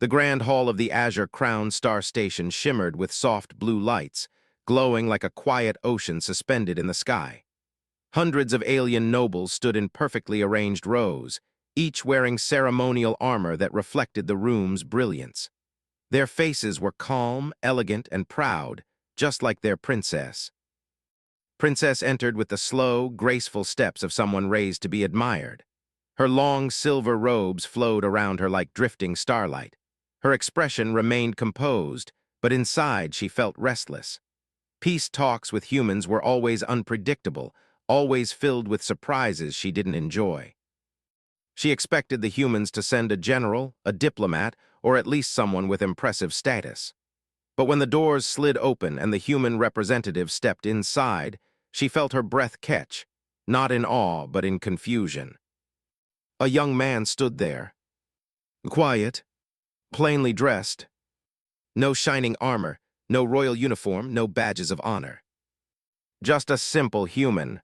The grand hall of the Azure Crown Star Station shimmered with soft blue lights, glowing like a quiet ocean suspended in the sky. Hundreds of alien nobles stood in perfectly arranged rows, each wearing ceremonial armor that reflected the room's brilliance. Their faces were calm, elegant, and proud, just like their princess. Princess entered with the slow, graceful steps of someone raised to be admired. Her long silver robes flowed around her like drifting starlight. Her expression remained composed, but inside she felt restless. Peace talks with humans were always unpredictable, always filled with surprises she didn't enjoy. She expected the humans to send a general, a diplomat, or at least someone with impressive status. But when the doors slid open and the human representative stepped inside, she felt her breath catch, not in awe but in confusion. A young man stood there. Quiet, plainly dressed. No shining armor, no royal uniform, no badges of honor. Just a simple human.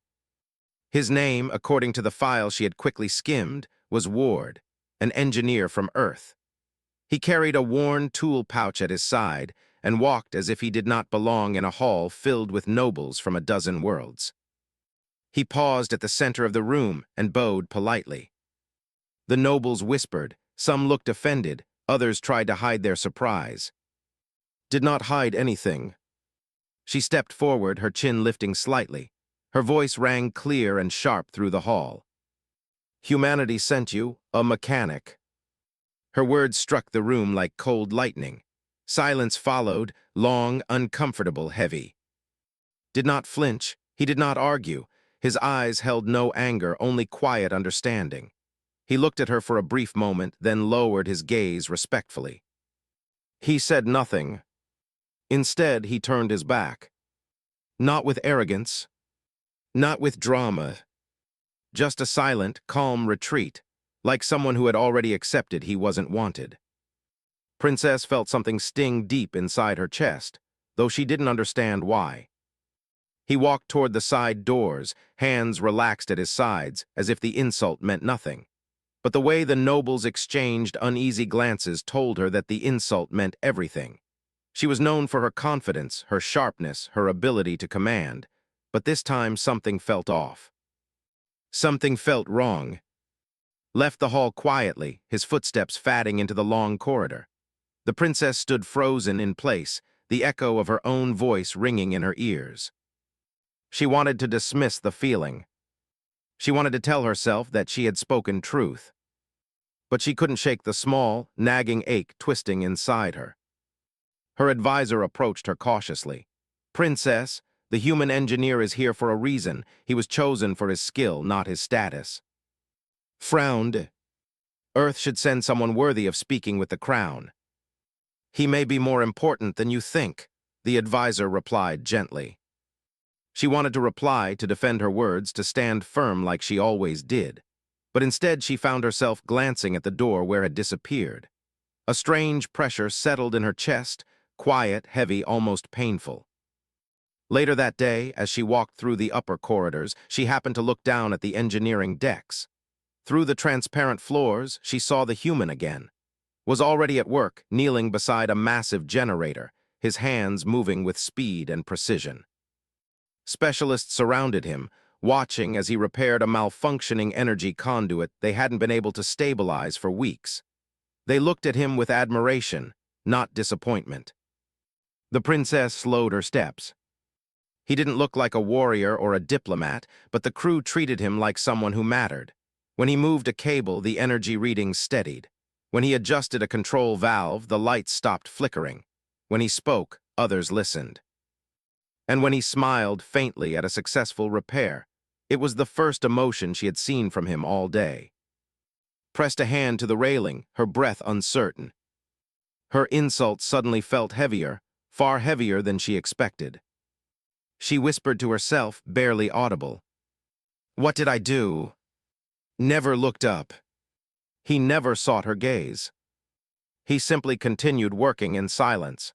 His name, according to the file she had quickly skimmed, was Ward, an engineer from Earth. He carried a worn tool pouch at his side and walked as if he did not belong in a hall filled with nobles from a dozen worlds. He paused at the center of the room and bowed politely. The nobles whispered, some looked offended, others tried to hide their surprise. Did not hide anything. She stepped forward, her chin lifting slightly. Her voice rang clear and sharp through the hall. Humanity sent you, a mechanic. Her words struck the room like cold lightning. Silence followed, long, uncomfortable, heavy. Did not flinch, he did not argue. His eyes held no anger, only quiet understanding. He looked at her for a brief moment, then lowered his gaze respectfully. He said nothing. Instead, he turned his back. Not with arrogance, not with drama. Just a silent, calm retreat, like someone who had already accepted he wasn't wanted. Princess felt something sting deep inside her chest, though she didn't understand why. He walked toward the side doors, hands relaxed at his sides, as if the insult meant nothing. But the way the nobles exchanged uneasy glances told her that the insult meant everything. She was known for her confidence, her sharpness, her ability to command, but this time something felt off. Something felt wrong. Left the hall quietly, his footsteps fading into the long corridor. The princess stood frozen in place, the echo of her own voice ringing in her ears. She wanted to dismiss the feeling. She wanted to tell herself that she had spoken truth. But she couldn't shake the small, nagging ache twisting inside her. Her advisor approached her cautiously. Princess, the human engineer is here for a reason. He was chosen for his skill, not his status. Frowned. Earth should send someone worthy of speaking with the crown. He may be more important than you think, the advisor replied gently. She wanted to reply, to defend her words, to stand firm like she always did. But instead she found herself glancing at the door where it disappeared. A strange pressure settled in her chest, quiet, heavy, almost painful. Later that day, as she walked through the upper corridors, she happened to look down at the engineering decks. Through the transparent floors, she saw the human again. Was already at work, kneeling beside a massive generator, his hands moving with speed and precision. Specialists surrounded him, watching as he repaired a malfunctioning energy conduit they hadn't been able to stabilize for weeks. They looked at him with admiration, not disappointment. The princess slowed her steps. He didn't look like a warrior or a diplomat, but the crew treated him like someone who mattered. When he moved a cable, the energy readings steadied. When he adjusted a control valve, the lights stopped flickering. When he spoke, others listened. And when he smiled faintly at a successful repair, it was the first emotion she had seen from him all day. Pressed a hand to the railing, her breath uncertain. Her insult suddenly felt heavier, far heavier than she expected. She whispered to herself, barely audible. What did I do? Never looked up. He never sought her gaze. He simply continued working in silence.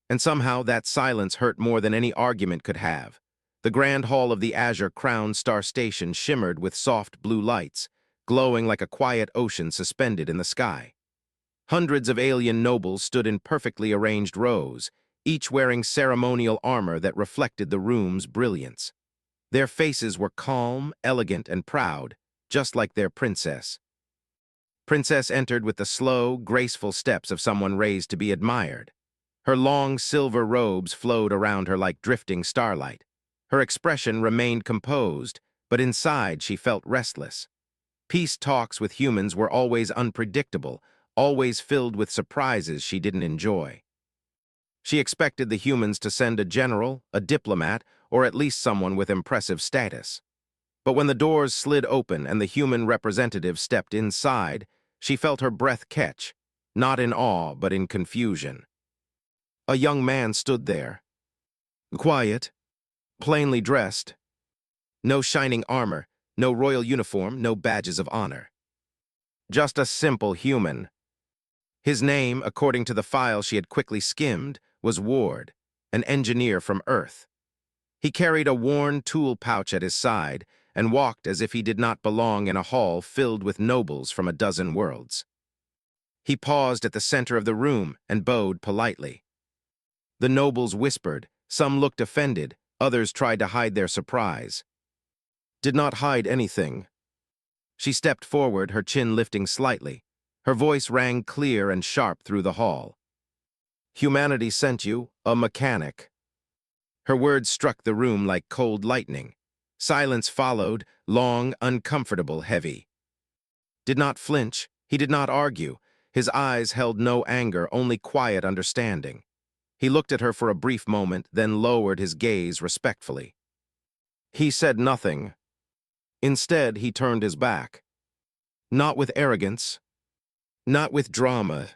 And somehow that silence hurt more than any argument could have. The grand hall of the Azure Crown Star Station shimmered with soft blue lights, glowing like a quiet ocean suspended in the sky. Hundreds of alien nobles stood in perfectly arranged rows, each wearing ceremonial armor that reflected the room's brilliance. Their faces were calm, elegant, and proud, just like their princess. Princess entered with the slow, graceful steps of someone raised to be admired. Her long silver robes flowed around her like drifting starlight. Her expression remained composed, but inside she felt restless. Peace talks with humans were always unpredictable, always filled with surprises she didn't enjoy. She expected the humans to send a general, a diplomat, or at least someone with impressive status. But when the doors slid open and the human representative stepped inside, she felt her breath catch, not in awe but in confusion. A young man stood there, quiet, plainly dressed. No shining armor, no royal uniform, no badges of honor. Just a simple human. His name, according to the file she had quickly skimmed, was Ward, an engineer from Earth. He carried a worn tool pouch at his side and walked as if he did not belong in a hall filled with nobles from a dozen worlds. He paused at the center of the room and bowed politely. The nobles whispered, some looked offended, others tried to hide their surprise. Did not hide anything. She stepped forward, her chin lifting slightly. Her voice rang clear and sharp through the hall. Humanity sent you, a mechanic. Her words struck the room like cold lightning. Silence followed, long, uncomfortable, heavy. Did not flinch, he did not argue. His eyes held no anger, only quiet understanding. He looked at her for a brief moment, then lowered his gaze respectfully. He said nothing. Instead, he turned his back. Not with arrogance, not with drama,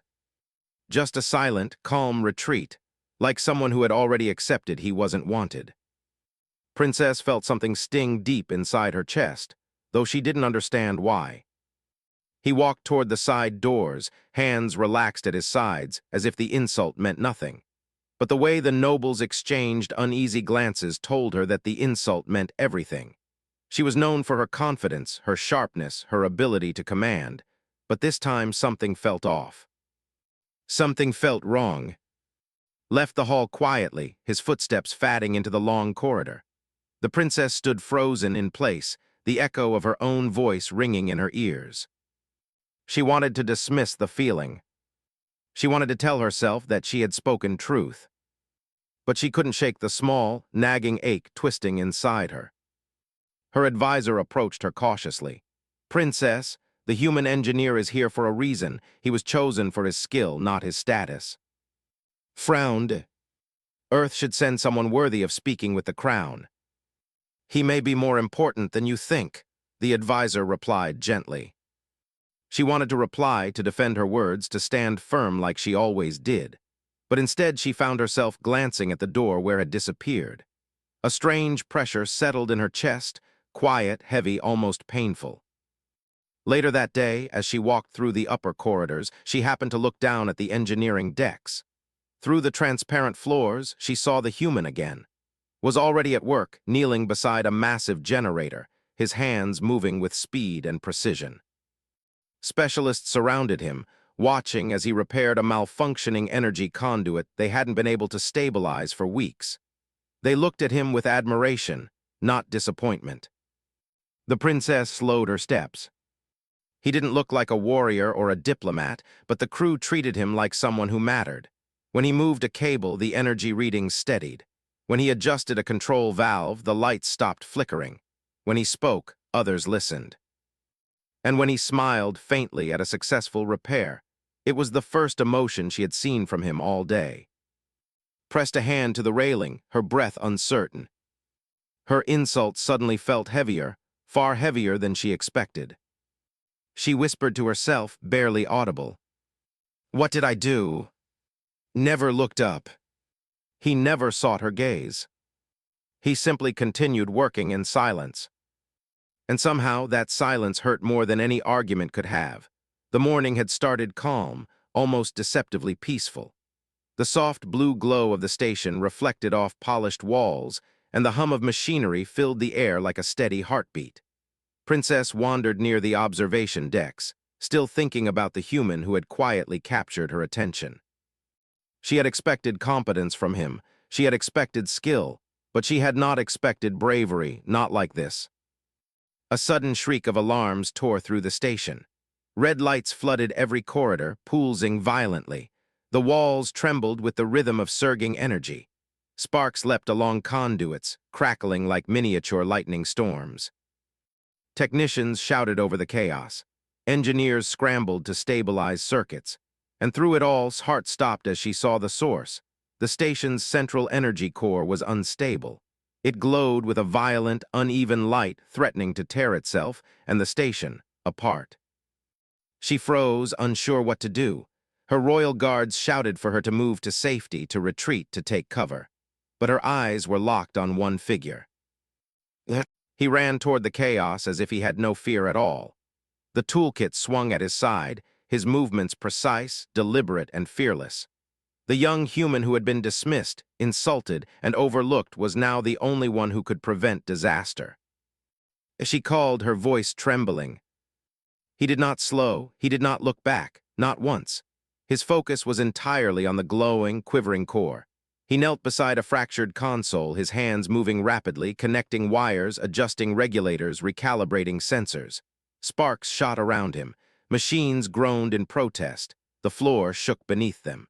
just a silent, calm retreat, like someone who had already accepted he wasn't wanted. Princess felt something sting deep inside her chest, though she didn't understand why. He walked toward the side doors, hands relaxed at his sides, as if the insult meant nothing. But the way the nobles exchanged uneasy glances told her that the insult meant everything. She was known for her confidence, her sharpness, her ability to command, but this time something felt off. Something felt wrong. Left the hall quietly, his footsteps fading into the long corridor. The princess stood frozen in place, the echo of her own voice ringing in her ears. She wanted to dismiss the feeling. She wanted to tell herself that she had spoken truth. But she couldn't shake the small, nagging ache twisting inside her. Her advisor approached her cautiously. Princess, the human engineer is here for a reason. He was chosen for his skill, not his status. Frowned. Earth should send someone worthy of speaking with the crown. He may be more important than you think, the advisor replied gently. She wanted to reply, to defend her words, to stand firm like she always did. But instead she found herself glancing at the door where it disappeared. A strange pressure settled in her chest, quiet, heavy, almost painful. Later that day, as she walked through the upper corridors, she happened to look down at the engineering decks. Through the transparent floors, she saw the human again. Was already at work, kneeling beside a massive generator, his hands moving with speed and precision. Specialists surrounded him, watching as he repaired a malfunctioning energy conduit they hadn't been able to stabilize for weeks. They looked at him with admiration, not disappointment. The princess slowed her steps. He didn't look like a warrior or a diplomat, but the crew treated him like someone who mattered. When he moved a cable, the energy readings steadied. When he adjusted a control valve, the lights stopped flickering. When he spoke, others listened. And when he smiled faintly at a successful repair, it was the first emotion she had seen from him all day. Pressed a hand to the railing, her breath uncertain. Her insult suddenly felt heavier, far heavier than she expected. She whispered to herself, barely audible. What did I do? Never looked up. He never sought her gaze. He simply continued working in silence. And somehow that silence hurt more than any argument could have. The morning had started calm, almost deceptively peaceful. The soft blue glow of the station reflected off polished walls, and the hum of machinery filled the air like a steady heartbeat. Princess wandered near the observation decks. still thinking about the human who had quietly captured her attention. She had expected competence from him, she had expected skill, but she had not expected bravery, not like this. A sudden shriek of alarms tore through the station. Red lights flooded every corridor, pulsing violently. The walls trembled with the rhythm of surging energy. Sparks leapt along conduits, crackling like miniature lightning storms. Technicians shouted over the chaos. Engineers scrambled to stabilize circuits. And through it all, heart stopped as she saw the source. The station's central energy core was unstable. It glowed with a violent, uneven light threatening to tear itself and the station apart. She froze, unsure what to do. Her royal guards shouted for her to move to safety, to retreat, to take cover. But her eyes were locked on one figure. He ran toward the chaos as if he had no fear at all. The toolkit swung at his side, his movements precise, deliberate, and fearless. The young human who had been dismissed, insulted, and overlooked was now the only one who could prevent disaster. As she called, her voice trembling. He did not slow, he did not look back, not once. His focus was entirely on the glowing, quivering core. He knelt beside a fractured console, his hands moving rapidly, connecting wires, adjusting regulators, recalibrating sensors. Sparks shot around him. Machines groaned in protest. The floor shook beneath them.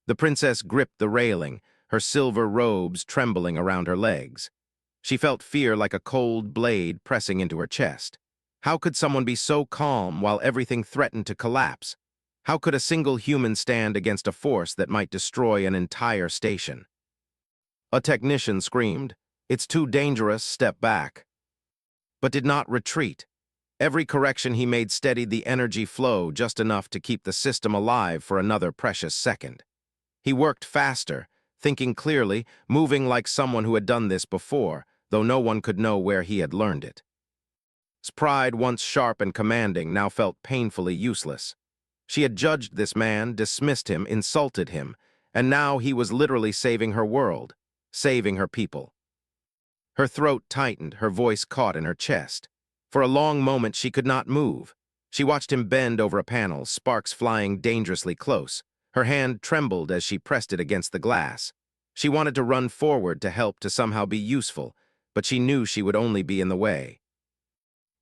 The princess gripped the railing, her silver robes trembling around her legs. She felt fear like a cold blade pressing into her chest. How could someone be so calm while everything threatened to collapse? How could a single human stand against a force that might destroy an entire station? A technician screamed, "It's too dangerous, step back," but did not retreat. Every correction he made steadied the energy flow just enough to keep the system alive for another precious second. He worked faster, thinking clearly, moving like someone who had done this before, though no one could know where he had learned it. His pride, once sharp and commanding, now felt painfully useless. She had judged this man, dismissed him, insulted him, and now he was literally saving her world, saving her people. Her throat tightened, her voice caught in her chest. For a long moment she could not move. She watched him bend over a panel, sparks flying dangerously close. Her hand trembled as she pressed it against the glass. She wanted to run forward to help, to somehow be useful, but she knew she would only be in the way.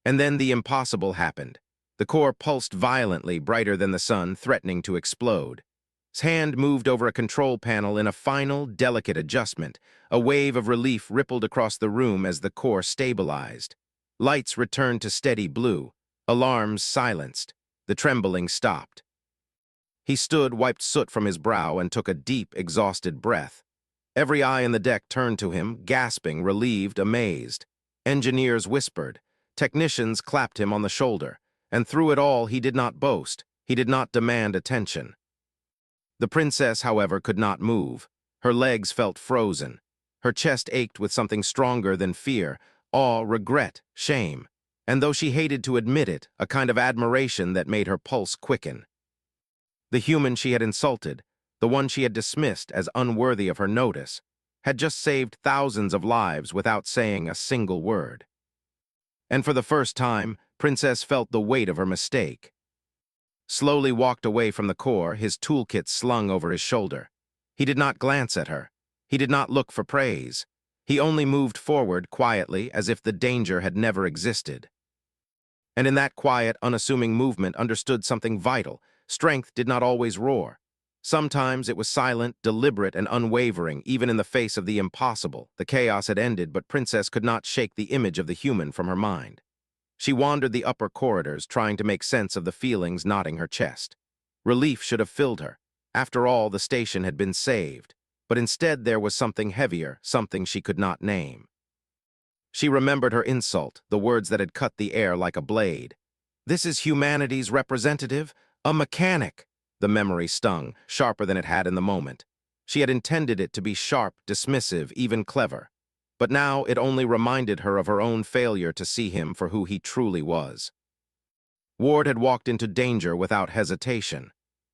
And then the impossible happened. The core pulsed violently, brighter than the sun, threatening to explode. His hand moved over a control panel in a final, delicate adjustment. A wave of relief rippled across the room as the core stabilized. Lights returned to steady blue. Alarms silenced. The trembling stopped. He stood, wiped soot from his brow, and took a deep, exhausted breath. Every eye in the deck turned to him, gasping, relieved, amazed. Engineers whispered. Technicians clapped him on the shoulder. And through it all, he did not boast. He did not demand attention. The princess, however, could not move. Her legs felt frozen. Her chest ached with something stronger than fear, awe, regret, shame. And though she hated to admit it, a kind of admiration that made her pulse quicken. The human she had insulted, the one she had dismissed as unworthy of her notice, had just saved thousands of lives without saying a single word. And for the first time, Princess felt the weight of her mistake. Slowly walked away from the core, his toolkit slung over his shoulder. He did not glance at her. He did not look for praise. He only moved forward quietly, as if the danger had never existed. And in that quiet, unassuming movement understood something vital. Strength did not always roar. Sometimes it was silent, deliberate, and unwavering, even in the face of the impossible. The chaos had ended, but Princess could not shake the image of the human from her mind. She wandered the upper corridors, trying to make sense of the feelings knotting her chest. Relief should have filled her. After all, the station had been saved. But instead there was something heavier, something she could not name. She remembered her insult, the words that had cut the air like a blade. "This is humanity's representative? A mechanic!" The memory stung, sharper than it had in the moment. She had intended it to be sharp, dismissive, even clever. But now it only reminded her of her own failure to see him for who he truly was. Ward had walked into danger without hesitation.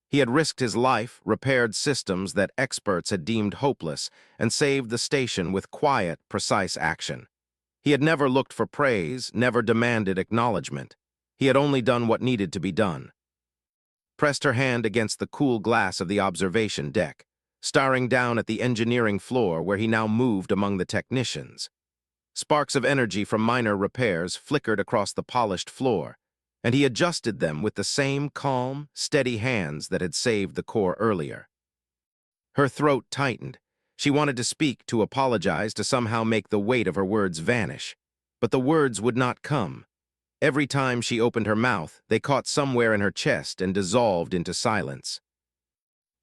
He had risked his life, repaired systems that experts had deemed hopeless, and saved the station with quiet, precise action. He had never looked for praise, never demanded acknowledgement. He had only done what needed to be done. Pressed her hand against the cool glass of the observation deck, staring down at the engineering floor where he now moved among the technicians. Sparks of energy from minor repairs flickered across the polished floor, and he adjusted them with the same calm, steady hands that had saved the core earlier. Her throat tightened. She wanted to speak, to apologize, to somehow make the weight of her words vanish. But the words would not come. Every time she opened her mouth, they caught somewhere in her chest and dissolved into silence.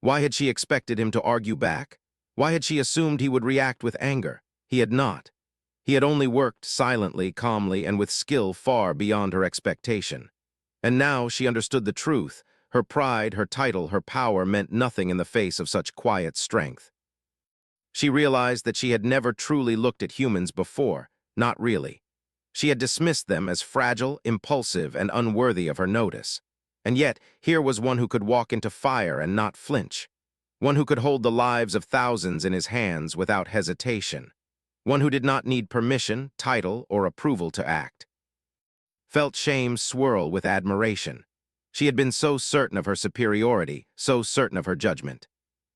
Why had she expected him to argue back? Why had she assumed he would react with anger? He had not. He had only worked silently, calmly, and with skill far beyond her expectation. And now she understood the truth. Her pride, her title, her power meant nothing in the face of such quiet strength. She realized that she had never truly looked at humans before, not really. She had dismissed them as fragile, impulsive, and unworthy of her notice. And yet, here was one who could walk into fire and not flinch. One who could hold the lives of thousands in his hands without hesitation. One who did not need permission, title, or approval to act. Felt shame swirl with admiration. She had been so certain of her superiority, so certain of her judgment.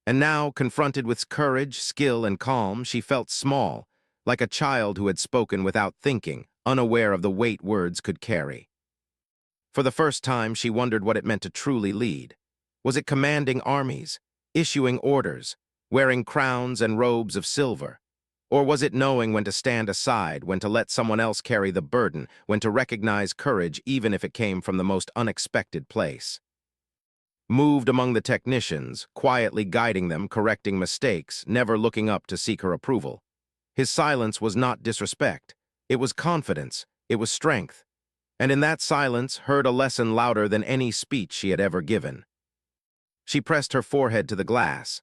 And now, confronted with courage, skill, and calm, she felt small, like a child who had spoken without thinking, unaware of the weight words could carry. For the first time, she wondered what it meant to truly lead. Was it commanding armies, issuing orders, wearing crowns and robes of silver? Or was it knowing when to stand aside, when to let someone else carry the burden, when to recognize courage even if it came from the most unexpected place? Moved among the technicians, quietly guiding them, correcting mistakes, never looking up to seek her approval. His silence was not disrespect. It was confidence. It was strength. And in that silence heard a lesson louder than any speech she had ever given. She pressed her forehead to the glass.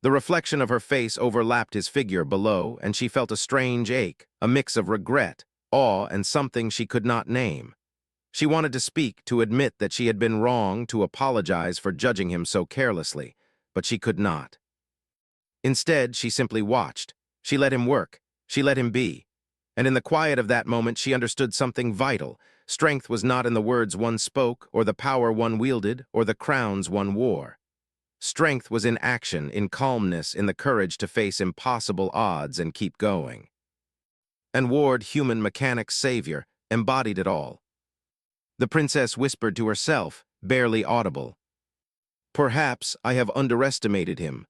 The reflection of her face overlapped his figure below, and she felt a strange ache, a mix of regret, awe, and something she could not name. She wanted to speak, to admit that she had been wrong, to apologize for judging him so carelessly, but she could not. Instead, she simply watched. She let him work. She let him be. And in the quiet of that moment, she understood something vital. Strength was not in the words one spoke, or the power one wielded, or the crowns one wore. Strength was in action, in calmness, in the courage to face impossible odds and keep going. And Ward, human mechanic savior, embodied it all. The princess whispered to herself, barely audible. Perhaps I have underestimated him.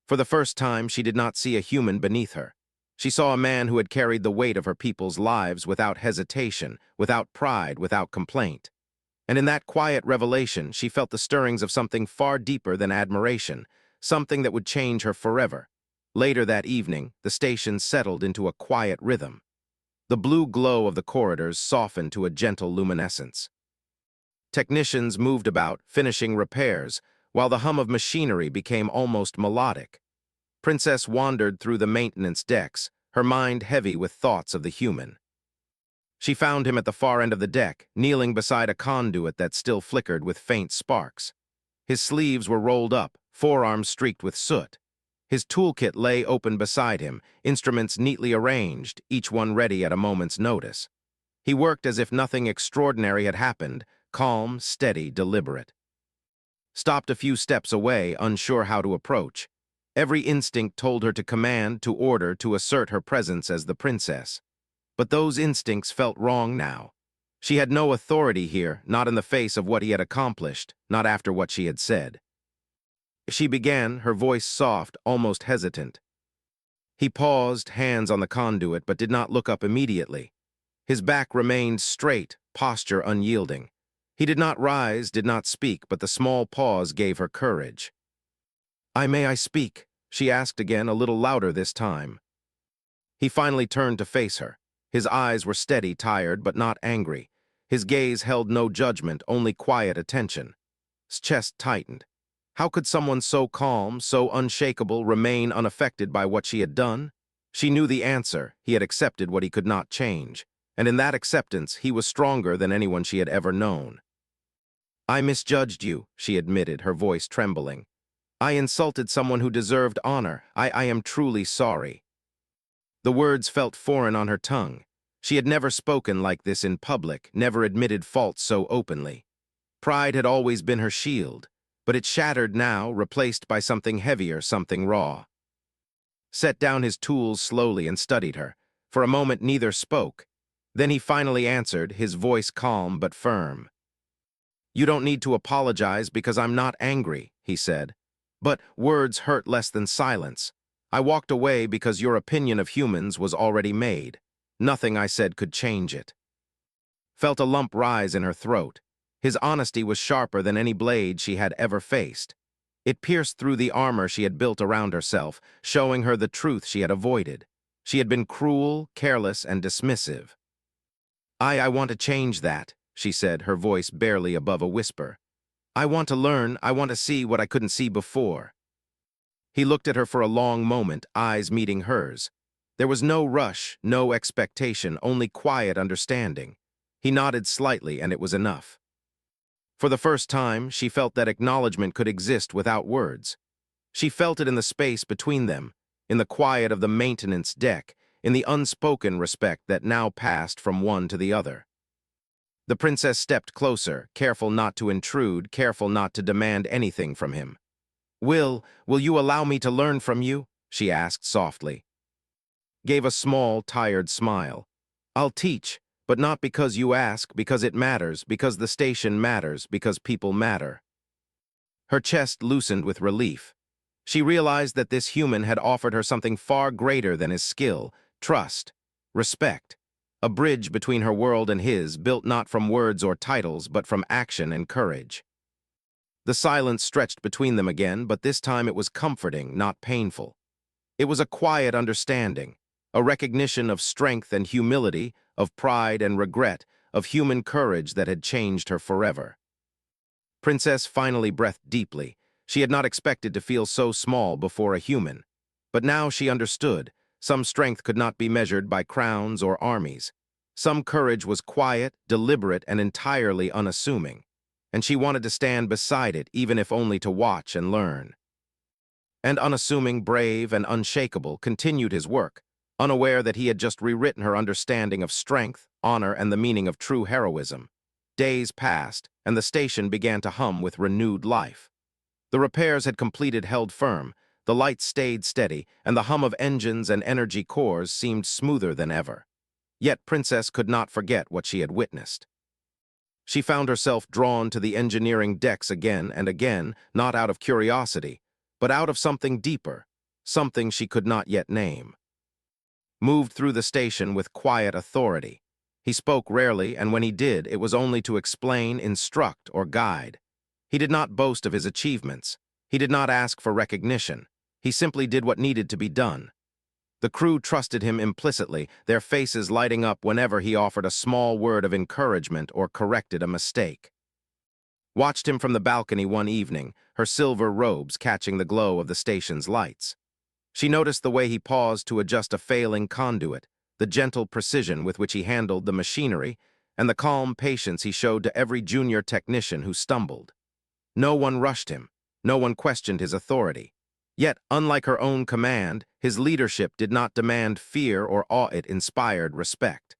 For the first time, she did not see a human beneath her. She saw a man who had carried the weight of her people's lives without hesitation, without pride, without complaint. And in that quiet revelation, she felt the stirrings of something far deeper than admiration, something that would change her forever. Later that evening, the station settled into a quiet rhythm. The blue glow of the corridors softened to a gentle luminescence. Technicians moved about, finishing repairs, while the hum of machinery became almost melodic. Princess wandered through the maintenance decks, her mind heavy with thoughts of the human. She found him at the far end of the deck, kneeling beside a conduit that still flickered with faint sparks. His sleeves were rolled up, forearms streaked with soot. His toolkit lay open beside him, instruments neatly arranged, each one ready at a moment's notice. He worked as if nothing extraordinary had happened, calm, steady, deliberate. Stopped a few steps away, unsure how to approach. Every instinct told her to command, to order, to assert her presence as the princess. But those instincts felt wrong now. She had no authority here, not in the face of what he had accomplished, not after what she had said. She began, her voice soft, almost hesitant. He paused, hands on the conduit, but did not look up immediately. His back remained straight, posture unyielding. He did not rise, did not speak, but the small pause gave her courage. May I speak?" she asked again, a little louder this time. He finally turned to face her. His eyes were steady, tired, but not angry. His gaze held no judgment, only quiet attention. His chest tightened. How could someone so calm, so unshakable, remain unaffected by what she had done? She knew the answer. He had accepted what he could not change. And in that acceptance, he was stronger than anyone she had ever known. "I misjudged you," she admitted, her voice trembling. "I insulted someone who deserved honor. I am truly sorry." The words felt foreign on her tongue. She had never spoken like this in public, never admitted faults so openly. Pride had always been her shield, but it shattered now, replaced by something heavier, something raw. Set down his tools slowly and studied her. For a moment neither spoke. Then he finally answered, his voice calm but firm. "You don't need to apologize because I'm not angry," he said. "But words hurt less than silence. I walked away because your opinion of humans was already made. Nothing I said could change it." Felt a lump rise in her throat. His honesty was sharper than any blade she had ever faced. It pierced through the armor she had built around herself, showing her the truth she had avoided. She had been cruel, careless, and dismissive. I want to change that," she said, her voice barely above a whisper. "I want to learn, I want to see what I couldn't see before." He looked at her for a long moment, eyes meeting hers. There was no rush, no expectation, only quiet understanding. He nodded slightly, and it was enough. For the first time, she felt that acknowledgement could exist without words. She felt it in the space between them, in the quiet of the maintenance deck, in the unspoken respect that now passed from one to the other. The princess stepped closer, careful not to intrude, careful not to demand anything from him. Will you allow me to learn from you?" she asked softly. Gave a small, tired smile. "I'll teach, but not because you ask, because it matters, because the station matters, because people matter." Her chest loosened with relief. She realized that this human had offered her something far greater than his skill, trust, respect, a bridge between her world and his, built not from words or titles, but from action and courage. The silence stretched between them again, but this time it was comforting, not painful. It was a quiet understanding, a recognition of strength and humility, of pride and regret, of human courage that had changed her forever. Princess finally breathed deeply. She had not expected to feel so small before a human. But now she understood. Some strength could not be measured by crowns or armies. Some courage was quiet, deliberate, and entirely unassuming. And she wanted to stand beside it, even if only to watch and learn. And unassuming, brave, and unshakable, continued his work, unaware that he had just rewritten her understanding of strength, honor, and the meaning of true heroism. Days passed, and the station began to hum with renewed life. The repairs had completed, held firm, the lights stayed steady, and the hum of engines and energy cores seemed smoother than ever. Yet Princess could not forget what she had witnessed. She found herself drawn to the engineering decks again and again, not out of curiosity, but out of something deeper, something she could not yet name. Moved through the station with quiet authority. He spoke rarely, and when he did, it was only to explain, instruct, or guide. He did not boast of his achievements. He did not ask for recognition. He simply did what needed to be done. The crew trusted him implicitly, their faces lighting up whenever he offered a small word of encouragement or corrected a mistake. Watched him from the balcony one evening, her silver robes catching the glow of the station's lights. She noticed the way he paused to adjust a failing conduit, the gentle precision with which he handled the machinery, and the calm patience he showed to every junior technician who stumbled. No one rushed him. No one questioned his authority. Yet, unlike her own command, his leadership did not demand fear or awe, it inspired respect.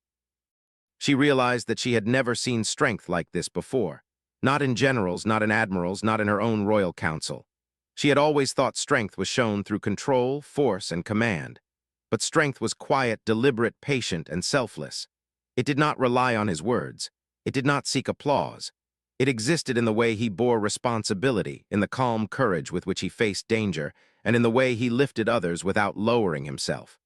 She realized that she had never seen strength like this before. Not in generals, not in admirals, not in her own royal council. She had always thought strength was shown through control, force, and command. But strength was quiet, deliberate, patient, and selfless. It did not rely on his words. It did not seek applause. It existed in the way he bore responsibility, in the calm courage with which he faced danger, and in the way he lifted others without lowering himself.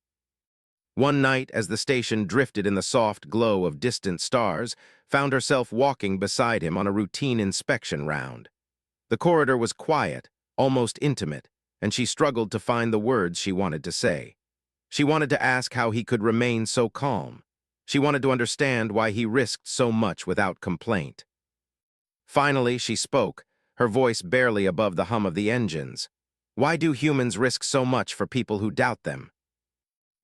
One night, as the station drifted in the soft glow of distant stars, found herself walking beside him on a routine inspection round. The corridor was quiet, almost intimate, and she struggled to find the words she wanted to say. She wanted to ask how he could remain so calm. She wanted to understand why he risked so much without complaint. Finally, she spoke, her voice barely above the hum of the engines. "Why do humans risk so much for people who doubt them?"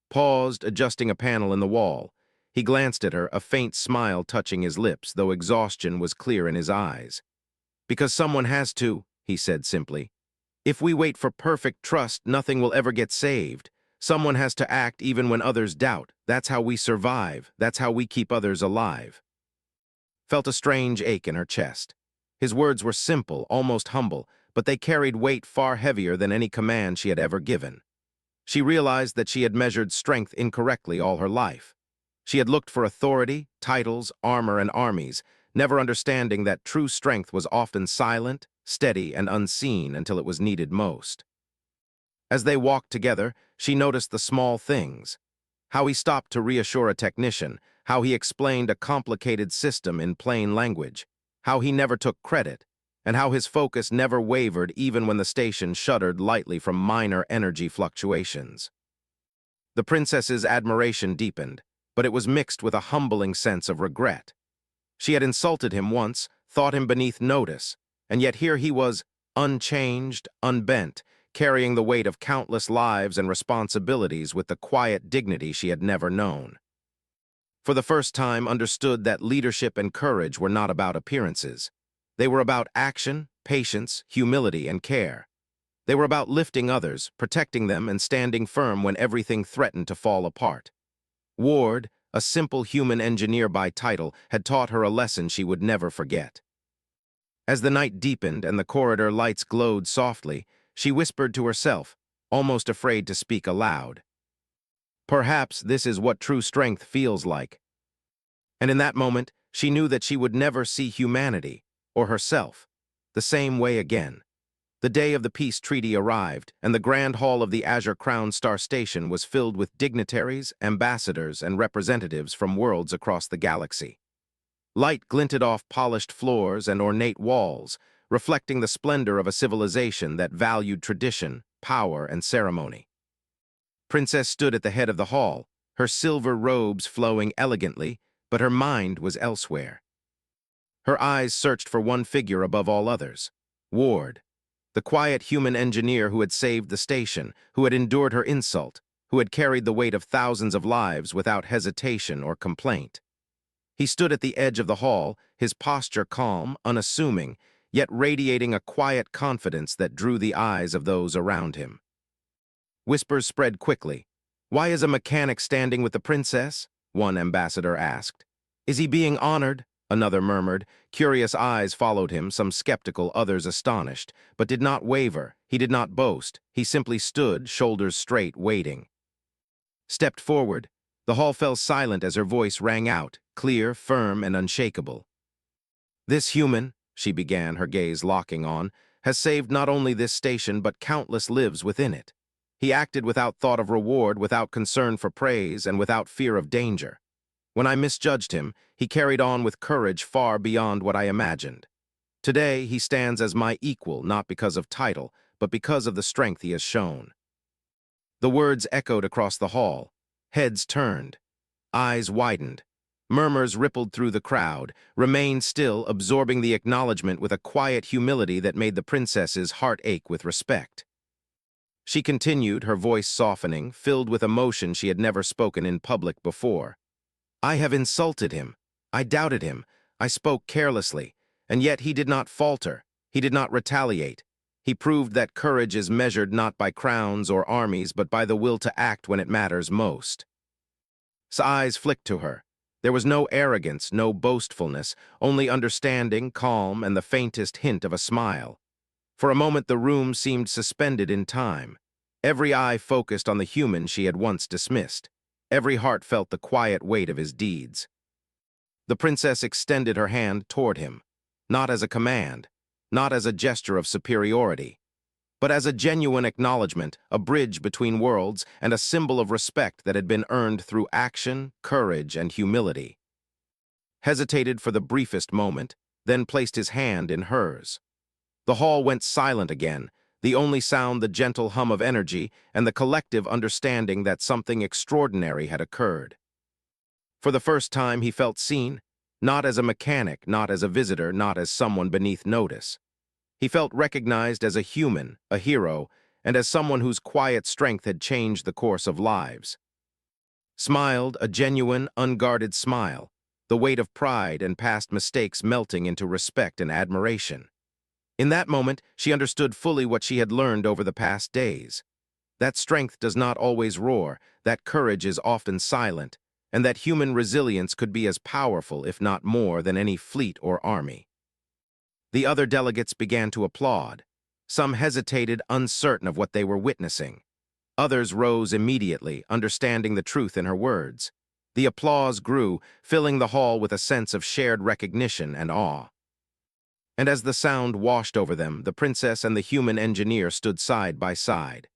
Paused, adjusting a panel in the wall. He glanced at her, a faint smile touching his lips, though exhaustion was clear in his eyes. "Because someone has to," he said simply. "If we wait for perfect trust, nothing will ever get saved. Someone has to act even when others doubt. That's how we survive. That's how we keep others alive. Felt a strange ache in her chest. His words were simple, almost humble, but they carried weight far heavier than any command she had ever given. She realized that she had measured strength incorrectly all her life. She had looked for authority, titles, armor, and armies, never understanding that true strength was often silent, steady, and unseen until it was needed most. As they walked together, she noticed the small things. How he stopped to reassure a technician, how he explained a complicated system in plain language, how he never took credit, and how his focus never wavered even when the station shuddered lightly from minor energy fluctuations. The princess's admiration deepened, but it was mixed with a humbling sense of regret. She had insulted him once, thought him beneath notice, and yet here he was, unchanged, unbent, carrying the weight of countless lives and responsibilities with the quiet dignity she had never known. For the first time understood that leadership and courage were not about appearances. They were about action, patience, humility, and care. They were about lifting others, protecting them, and standing firm when everything threatened to fall apart. Ward, a simple human engineer by title, had taught her a lesson she would never forget. As the night deepened and the corridor lights glowed softly, she whispered to herself, almost afraid to speak aloud. Perhaps this is what true strength feels like. And in that moment, she knew that she would never see humanity, or herself, the same way again. The day of the peace treaty arrived, and the grand hall of the Azure Crown Star Station was filled with dignitaries, ambassadors, and representatives from worlds across the galaxy. Light glinted off polished floors and ornate walls, reflecting the splendor of a civilization that valued tradition, power, and ceremony. Princess stood at the head of the hall, her silver robes flowing elegantly, but her mind was elsewhere. Her eyes searched for one figure above all others, Ward, the quiet human engineer who had saved the station, who had endured her insult, who had carried the weight of thousands of lives without hesitation or complaint. He stood at the edge of the hall, his posture calm, unassuming, yet radiating a quiet confidence that drew the eyes of those around him. Whispers spread quickly. "Why is a mechanic standing with the princess?" one ambassador asked. "Is he being honored?" another murmured. Curious eyes followed him, some skeptical, others astonished, but did not waver. He did not boast. He simply stood, shoulders straight, waiting. Stepped forward. The hall fell silent as her voice rang out, clear, firm, and unshakable. "This human," she began, her gaze locking on, "has saved not only this station but countless lives within it. He acted without thought of reward, without concern for praise, and without fear of danger. When I misjudged him, he carried on with courage far beyond what I imagined. Today, he stands as my equal, not because of title, but because of the strength he has shown." The words echoed across the hall. Heads turned. Eyes widened. Murmurs rippled through the crowd, remained still, absorbing the acknowledgement with a quiet humility that made the princess's heart ache with respect. She continued, her voice softening, filled with emotion she had never spoken in public before. "I have insulted him. I doubted him. I spoke carelessly. And yet he did not falter. He did not retaliate. He proved that courage is measured not by crowns or armies, but by the will to act when it matters most." His eyes flicked to her. There was no arrogance, no boastfulness, only understanding, calm, and the faintest hint of a smile. For a moment the room seemed suspended in time. Every eye focused on the human she had once dismissed. Every heart felt the quiet weight of his deeds. The princess extended her hand toward him, not as a command, not as a gesture of superiority, but as a genuine acknowledgement, a bridge between worlds, and a symbol of respect that had been earned through action, courage, and humility. Hesitated for the briefest moment, then placed his hand in hers. The hall went silent again, the only sound the gentle hum of energy and the collective understanding that something extraordinary had occurred. For the first time he felt seen, not as a mechanic, not as a visitor, not as someone beneath notice. He felt recognized as a human, a hero, and as someone whose quiet strength had changed the course of lives. Smiled, a genuine, unguarded smile, the weight of pride and past mistakes melting into respect and admiration. In that moment, she understood fully what she had learned over the past days. That strength does not always roar, that courage is often silent, and that human resilience could be as powerful, if not more, than any fleet or army. The other delegates began to applaud. Some hesitated, uncertain of what they were witnessing. Others rose immediately, understanding the truth in her words. The applause grew, filling the hall with a sense of shared recognition and awe. And as the sound washed over them, the princess and the human engineer stood side by side.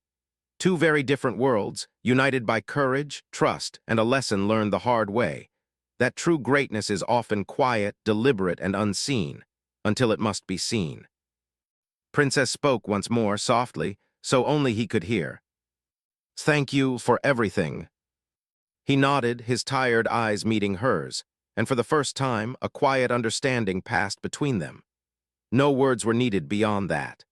Two very different worlds, united by courage, trust, and a lesson learned the hard way, that true greatness is often quiet, deliberate, and unseen, until it must be seen. Princess spoke once more, softly, so only he could hear. "Thank you for everything." He nodded, his tired eyes meeting hers, and for the first time, a quiet understanding passed between them. No words were needed beyond that.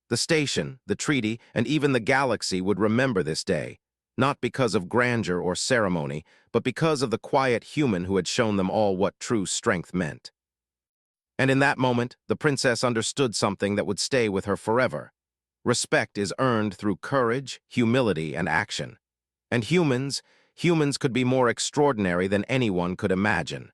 The station, the treaty, and even the galaxy would remember this day, not because of grandeur or ceremony, but because of the quiet human who had shown them all what true strength meant. And in that moment, the princess understood something that would stay with her forever. Respect is earned through courage, humility, and action. And humans could be more extraordinary than anyone could imagine.